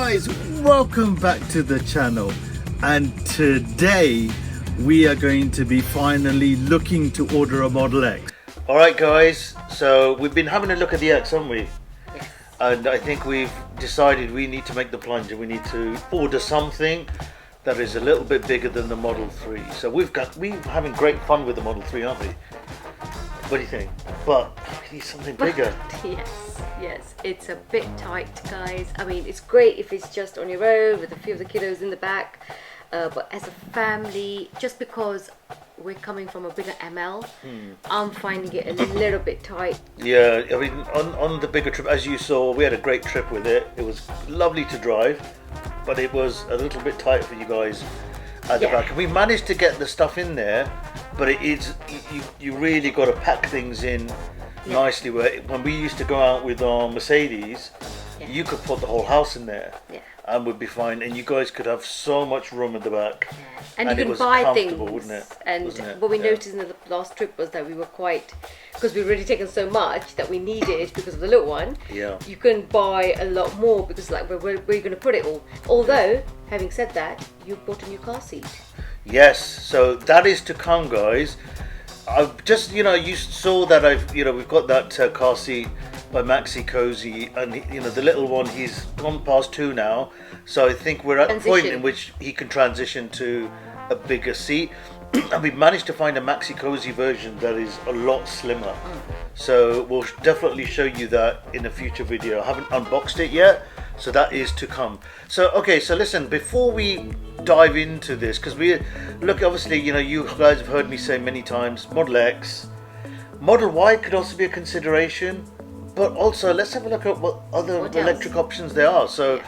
guys, welcome back to the channel, and today we are going to be finally looking to order a Model X. Alright guys, so we've been having a look at the X, haven't we? Yes. And I think we've decided we need to make the plunge and we need to order something that is a little bit bigger than the Model 3. So we're having great fun with the Model 3, aren't we? What do you think? But we need something bigger. Yes, it's a bit tight, guys. I mean, it's great if it's just on your own with a few of the kiddos in the back, but as a family, just because we're coming from a bigger ML, I'm finding it a little bit tight. Yeah, I mean, on the bigger trip, as you saw, we had a great trip with it. It was lovely to drive, but it was a little bit tight for you guys at the back. And we managed to get the stuff in there, but it is you really got to pack things in nicely. Where when we used to go out with our Mercedes, you could put the whole house in there and we'd be fine, and you guys could have so much room at the back. And you can buy things, wouldn't it? And what we noticed in the last trip was that we were quite, because we've already taken so much that we needed because of the little one. You can buy a lot more because like where are you going to put it all? Although, having said that, you bought a new car seat. Yes, so that is to come, guys. I've just, you saw that we've got that car seat by Maxi Cozy, and the little one, he's gone past 2 now, so I think we're at a point in which he can transition to a bigger seat. And we've managed to find a Maxi Cozy version that is a lot slimmer, so we'll definitely show you that in a future video. I haven't unboxed it yet, so that is to come. So okay, so listen, before we dive into this, because obviously you guys have heard me say many times, Model X, Model Y could also be a consideration, but also let's have a look at what other electric options there are. So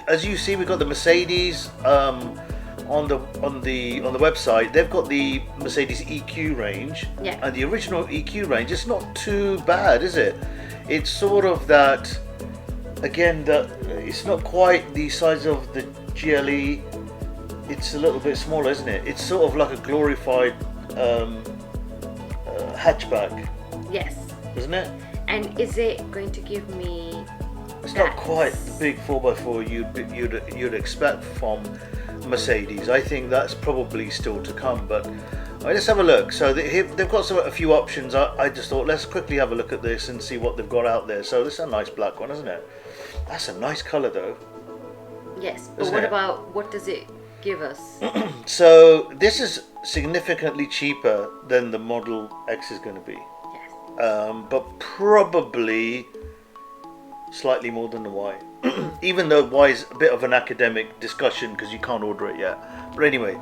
as you see, we've got the Mercedes on the website. They've got the Mercedes EQ range, and the original EQ range. It's not too bad, is it? It's sort of that, again, that it's not quite the size of the GLE. It's a little bit smaller, isn't it? It's sort of like a glorified hatchback. Yes. Isn't it? And is it going to give me? It's not quite the big 4x4 you'd expect from Mercedes. I think that's probably still to come, but let's have a look. So they've got a few options. I just thought let's quickly have a look at this and see what they've got out there. So this is a nice black one, isn't it? That's a nice colour though. Yes, but what does it give us? So this is significantly cheaper than the Model X is going to be. Yes. But probably slightly more than the Y. Even though Y is a bit of an academic discussion because you can't order it yet. But anyway,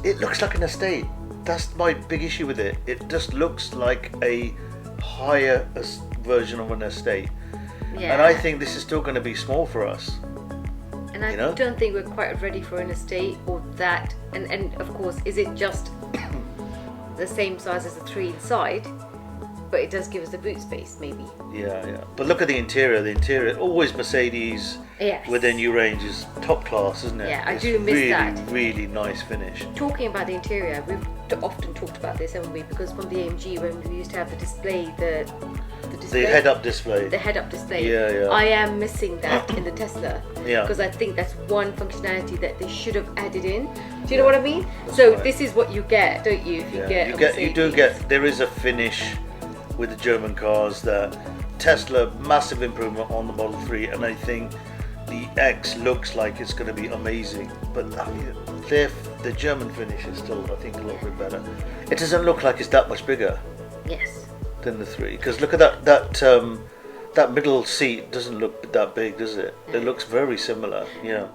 it looks like an estate. That's my big issue with it. It just looks like a higher version of an estate. Yeah. And I think this is still going to be small for us. And I don't think we're quite ready for an estate or that. And of course, is it just the same size as the 3 inside? But it does give us the boot space, maybe. Yeah. But look at the interior. The interior, always Mercedes with their new range is top class, isn't it? Yeah, I do miss that. Really nice finish. Talking about the interior, we've often talked about this, haven't we? Because from the AMG, when we used to have the display, the head-up display. The head-up display. Yeah. I am missing that in the Tesla. Yeah. Because I think that's one functionality that they should have added in. Do you know what I mean? So this is what you get, don't you? If you do get. There is a finish with the German cars that Tesla, massive improvement on the Model 3, and I think the X looks like it's going to be amazing, but the German finish is still, I think, a little bit better. It doesn't look like it's that much bigger than the 3, because look at that middle seat doesn't look that big, does it? It looks very similar.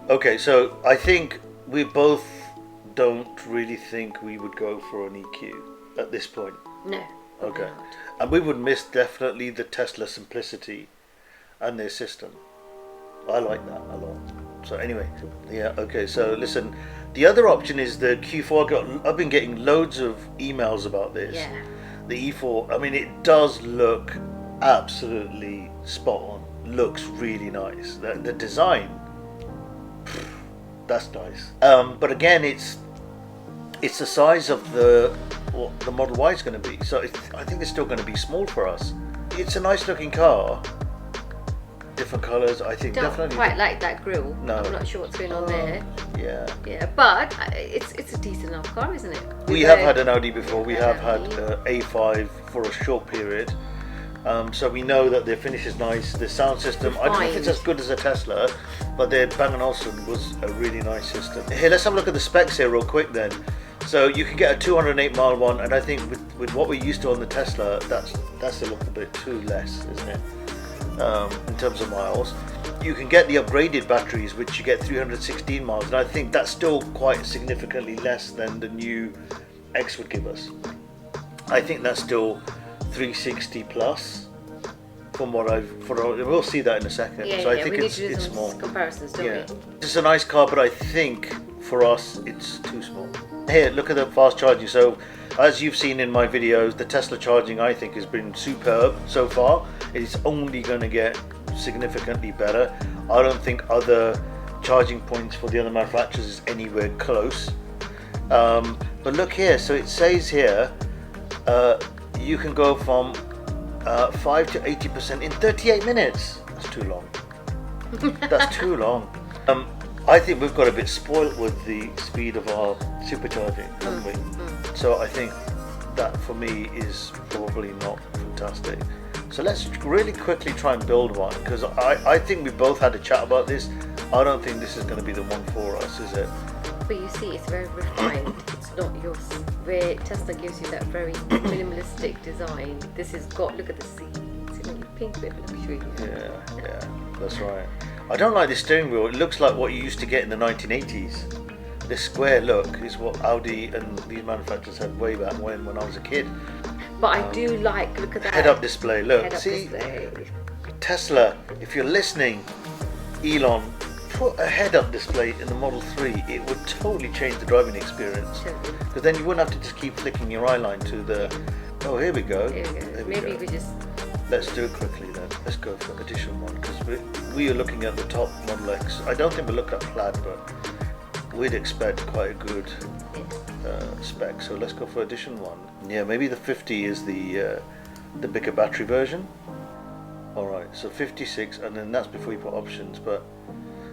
Okay, so I think we both don't really think we would go for an EQ at this point. No. Okay. And we would miss definitely the Tesla simplicity and their system. I like that a lot. So anyway, okay, so listen, the other option is the Q4. I've been getting loads of emails about this. Yeah. The E4, I mean, it does look absolutely spot on. Looks really nice. The design, that's nice. But again, it's the size of what the Model Y is going to be. So I think it's still going to be small for us. It's a nice looking car, different colours. I think Don't definitely quite like that grille. No. I'm not sure what's going on there. Yeah. But it's a decent enough car, isn't it? We have had an Audi before. We have had A5 for a short period. So we know that their finish is nice. The sound system, I don't know if it's as good as a Tesla, but their Bang & Olufsen was a really nice system. Here, let's have a look at the specs here real quick then. So you can get a 208 mile one, and I think with what we're used to on the Tesla, that's a little bit too less, isn't it? In terms of miles. You can get the upgraded batteries, which you get 316 miles, and I think that's still quite significantly less than the new X would give us. I think that's still 360 plus from what we'll see that in a second. Yeah, so I think we need to do it's some small. comparisons, don't we? It's a nice car, but I think for us it's too small. Here, look at the fast charging. So as you've seen in my videos, the Tesla charging I think has been superb so far. It's only going to get significantly better. I don't think other charging points for the other manufacturers is anywhere close. But look here, so it says here you can go from 5 to 80% in 38 minutes. That's too long. That's too long. I think we've got a bit spoiled with the speed of our supercharging, haven't we? So I think that for me is probably not fantastic. So let's really quickly try and build one, because I think we both had a chat about this. I don't think this is going to be the one for us, is it? But you see, it's very refined. It's not yours. Where Tesla gives you that very minimalistic design. This has got, look at the seat. It's in a pink bit of luxury. Yeah, that's right. I don't like the steering wheel. It looks like what you used to get in the 1980s. This square look is what Audi and these manufacturers had way back when I was a kid. But I do like, look at that. Head-up display, look. Head-up See, display. Tesla, if you're listening, Elon, put a head-up display in the Model 3. It would totally change the driving experience. Because then you wouldn't have to just keep flicking your eye line to the... Oh, here we go. Maybe you could just... Let's do it quickly then. Let's go for edition 1, because we are looking at the top Model X. I don't think we'll look at Plaid, but we'd expect quite a good spec. So let's go for edition 1. Yeah, maybe the 50 is the bigger battery version. Alright, so 56, and then that's before you put options. But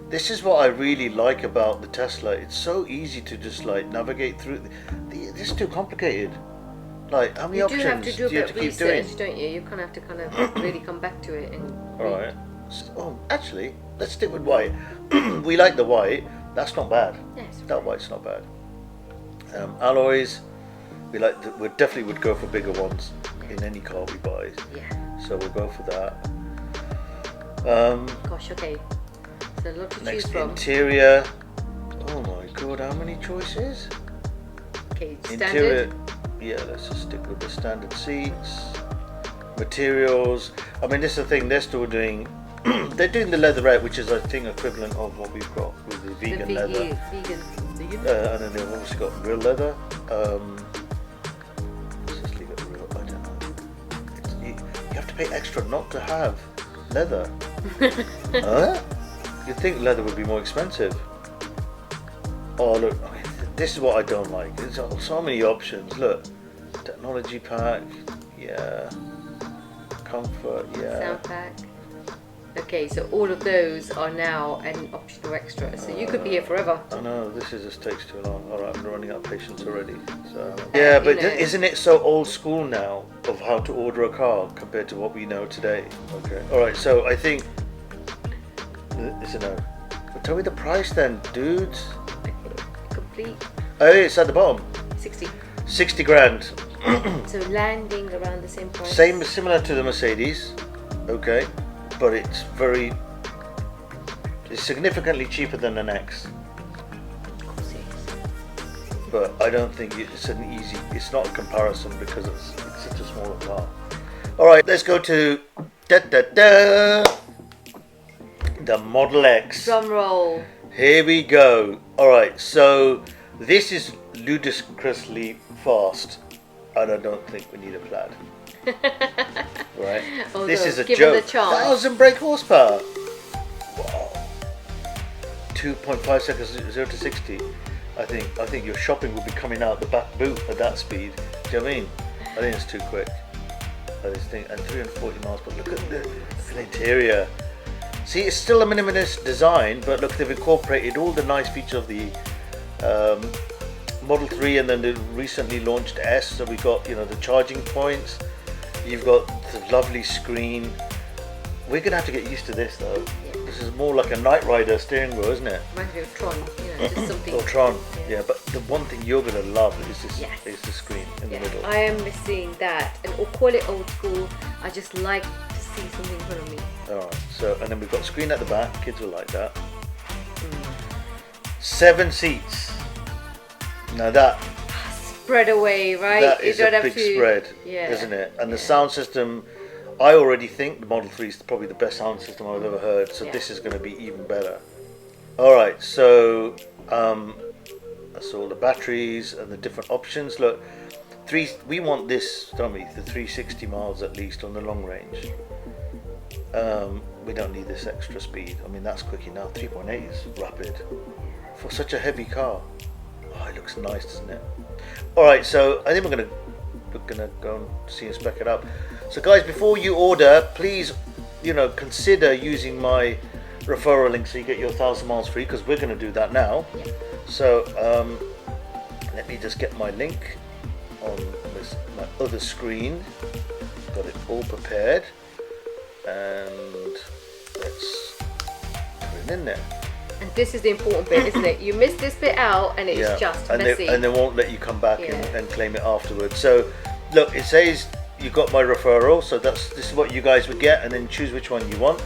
this is what I really like about the Tesla. It's so easy to just like navigate through. This is too complicated. Like, how many options do you have to do a bit of research, doing? don't you? You kind of have to kind of really come back to it and... Alright. Oh, actually, let's stick with white. We like the white. That's not bad. Yes. That white's not bad. Alloys, we definitely would go for bigger ones in any car we buy. Yeah. So we'll go for that. Gosh, okay. So a lot to Next, choose from. interior. Oh my god, how many choices? Okay, standard. Interior. Yeah, let's just stick with the standard seats. Materials. I mean, this is the thing. They're still doing. They're doing the leatherette, which is I think equivalent of what we've got with the vegan leather. Vegan. And then they've obviously got real leather. Let's just leave it real. I don't know. You have to pay extra not to have leather. Huh? You'd think leather would be more expensive. Oh look, this is what I don't like. There's so many options. Look, technology pack, yeah. Comfort, yeah. Sound pack. Okay, so all of those are now an optional extra. So you could be here forever. I know, just takes too long. Alright, I'm running out of patience already. So yeah, but isn't it so old school now of how to order a car compared to what we know today? Okay. Alright, so I think it's a no. But tell me the price then, dudes. Okay, complete. Oh, it's at the bottom. 60 grand. So landing around the same price. Similar to the Mercedes. Okay. But it's significantly cheaper than an X. Of course it is. But I don't think it's not a comparison because it's such a smaller car. Alright, let's go to the Model X. Drum roll. Here we go. Alright, so this is ludicrously fast, and I don't think we need a Plaid. Right. Although, this is a given joke. the chance. 1,000 brake horsepower. Wow. 2.5 seconds 0 to 60. I think your shopping will be coming out the back boot at that speed. Do you know what I mean? I think it's too quick. I just think, and 340 miles. But look at the interior. See, it's still a minimalist design, but look, they've incorporated all the nice features of the Model 3 and then the recently launched S. So we got, you know, the charging points. You've got the lovely screen. We're gonna have to get used to this though. Yeah. This is more like a Knight Rider steering wheel, isn't it? Reminds me of Tron, you know, just something. Or Tron, yeah. But the one thing you're gonna love is this, is the screen in the middle. I am missing that, and or call it old school. I just like to see something in front of me. All right. So, and then we've got a screen at the back. Kids will like that. 7 seats. Now that spread away, right? That is a big spread, isn't it? And the sound system, I already think the Model 3 is probably the best sound system I've ever heard. So this is going to be even better. All right, so that's all the batteries and the different options. Look, we want this, don't we? The 360 miles at least on the long range. We don't need this extra speed. I mean, that's quick enough. 3.8 is rapid for such a heavy car. Oh, it looks nice, doesn't it? All right, so I think we're gonna go and see and spec it up. So guys, before you order, please, you know, consider using my referral link so you get your 1,000 miles free, because we're gonna do that now. So let me just get my link on my other screen. Got it all prepared, and let's put it in there. And this is the important bit, isn't it? You miss this bit out and it's just messy. And they won't let you come back and claim it afterwards. So look, it says you got my referral, so this is what you guys would get, and then choose which one you want.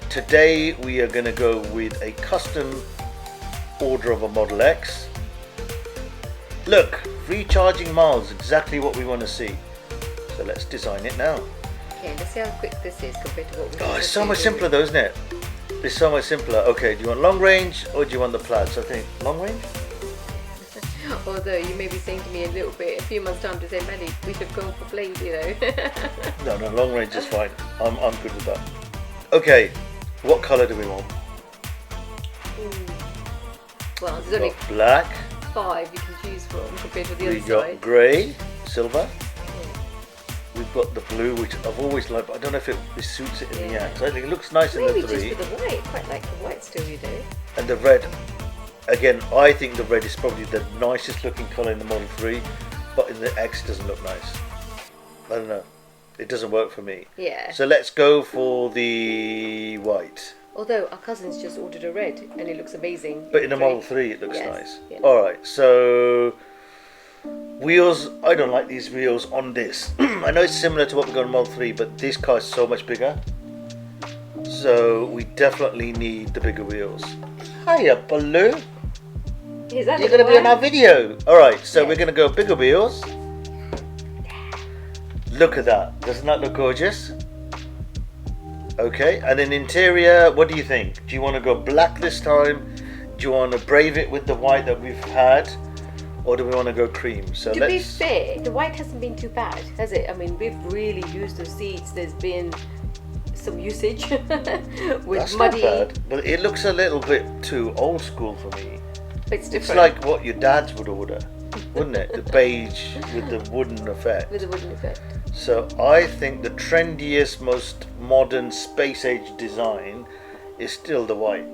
Today we are going to go with a custom order of a Model X. Look, free charging miles, exactly what we want to see. So let's design it now. Okay, let's see how quick this is compared to what we it's so much simpler though, isn't it? It's so much simpler. Okay, do you want long range or do you want the plaid? So I think long range? Although you may be saying to me a little bit, a few months time to say, Melly, we should go for plaid, you know. No, long range is fine. I'm good with that. Okay, what colour do we want? Well, there's only black. 5 you can choose from compared to the other side. We got grey, silver. We've got the blue, which I've always liked, but I don't know if it suits it in the X. I think it looks nice in the 3. Maybe just with the white. Quite like the white still, you know. And the red. Again, I think the red is probably the nicest looking colour in the Model 3, but in the X it doesn't look nice. I don't know. It doesn't work for me. Yeah. So let's go for the white. Although our cousin's just ordered a red and it looks amazing. But in the Model 3 it looks nice. Yeah. Alright, so wheels, I don't like these wheels on this. I know it's similar to what we got on Model 3, but this car is so much bigger. So we definitely need the bigger wheels. Hiya, Baloo. Is that You're going to be on our video. Alright, so we're going to go bigger wheels. Look at that. Doesn't that look gorgeous? Okay, and then interior, what do you think? Do you want to go black this time? Do you want to brave it with the white that we've had? Or do we want to go cream? So to be fair, the white hasn't been too bad, has it? I mean, we've really used the seats. There's been some usage with That's muddy. Not bad, but it looks a little bit too old school for me. It's different. It's like what your dads would order, wouldn't it? The beige with the wooden effect. With the wooden effect. So I think the trendiest, most modern space age design is still the white.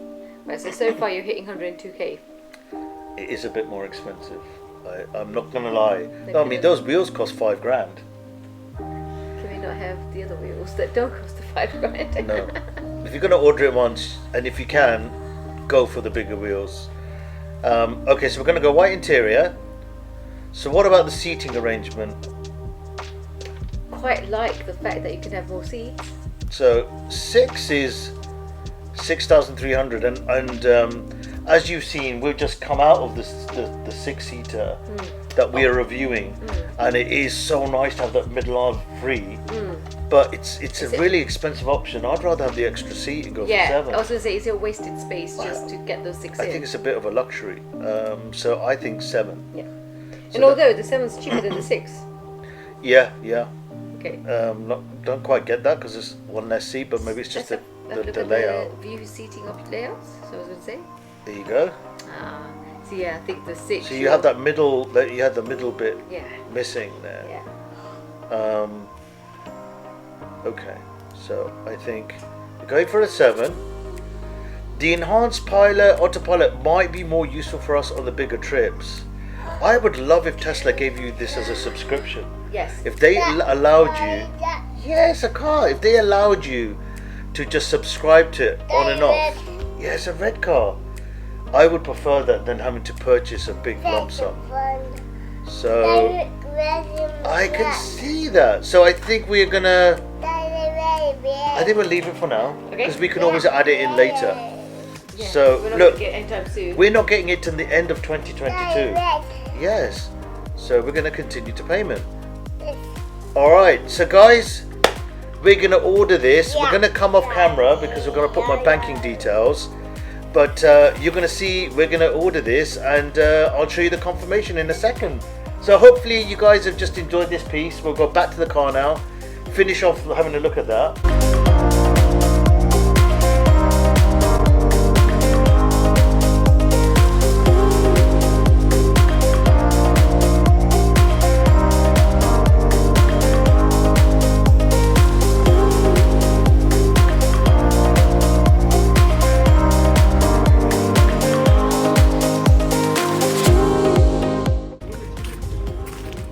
Right, so far you're hitting 102k. It is a bit more expensive. I'm not gonna lie. No, I mean those wheels cost $5 grand. Can we not have the other wheels that don't cost the $5 grand? No. If you're gonna order it once, and if you can, go for the bigger wheels. Okay, so we're gonna go white interior. So what about the seating arrangement? Quite like the fact that you can have more seats. So 6 is 6,300, and as you've seen, we've just come out of the 6-seater that we are reviewing, and it is so nice to have that middle aisle free. But it's a really expensive option. I'd rather have the extra seat and go for 7. I was going to say, it's a wasted space just to get those 6 in. I think it's a bit of a luxury. So I think 7. Yeah. So and although the 7's cheaper than the 6. Yeah. Okay. Don't quite get that because there's one less seat, but maybe it's just the layout. The view seating layouts. So I was going to say. There you go. So yeah, I think the 6. So you have that middle. You had the middle bit missing there. Yeah. Okay. So I think we're going for a 7. The enhanced pilot, autopilot might be more useful for us on the bigger trips. I would love if Tesla gave you this as a subscription. Yes. If they allowed you, yes, a car. If they allowed you to just subscribe to it on and off, yes, a red car. I would prefer that than having to purchase a big lump sum. So I can see that. So I think we're gonna. I think we'll leave it for now because we can always add it in later. Yeah, so we're not look, gonna get it anytime soon. we're not getting it till the end of 2022. Yes. So we're gonna continue to payment. All right. So guys, we're gonna order this. We're gonna come off camera because we're gonna put my banking details. But you're gonna see we're gonna order this, and I'll show you the confirmation in a second. So hopefully you guys have just enjoyed this piece. We'll go back to the car now, finish off having a look at that.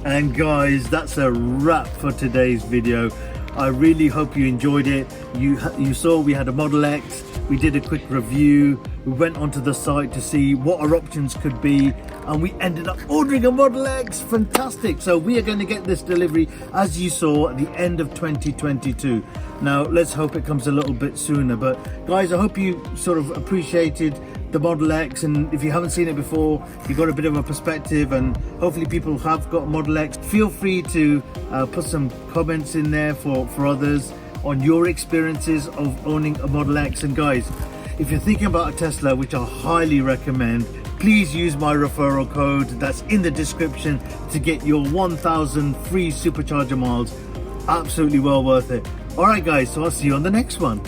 And guys, that's a wrap for today's video. I really hope you enjoyed it. You saw we had a Model X. We did a quick review. We went onto the site to see what our options could be, and we ended up ordering a Model X. Fantastic. So we are going to get this delivery, as you saw, at the end of 2022. Now let's hope it comes a little bit sooner. But guys, I hope you sort of appreciated the Model X, and if you haven't seen it before, you got a bit of a perspective, and hopefully people have got Model X. Feel free to put some comments in there for others on your experiences of owning a Model X. And guys, if you're thinking about a Tesla, which I highly recommend, please use my referral code that's in the description to get your 1,000 free supercharger miles. Absolutely well worth it. All right guys, so I'll see you on the next one.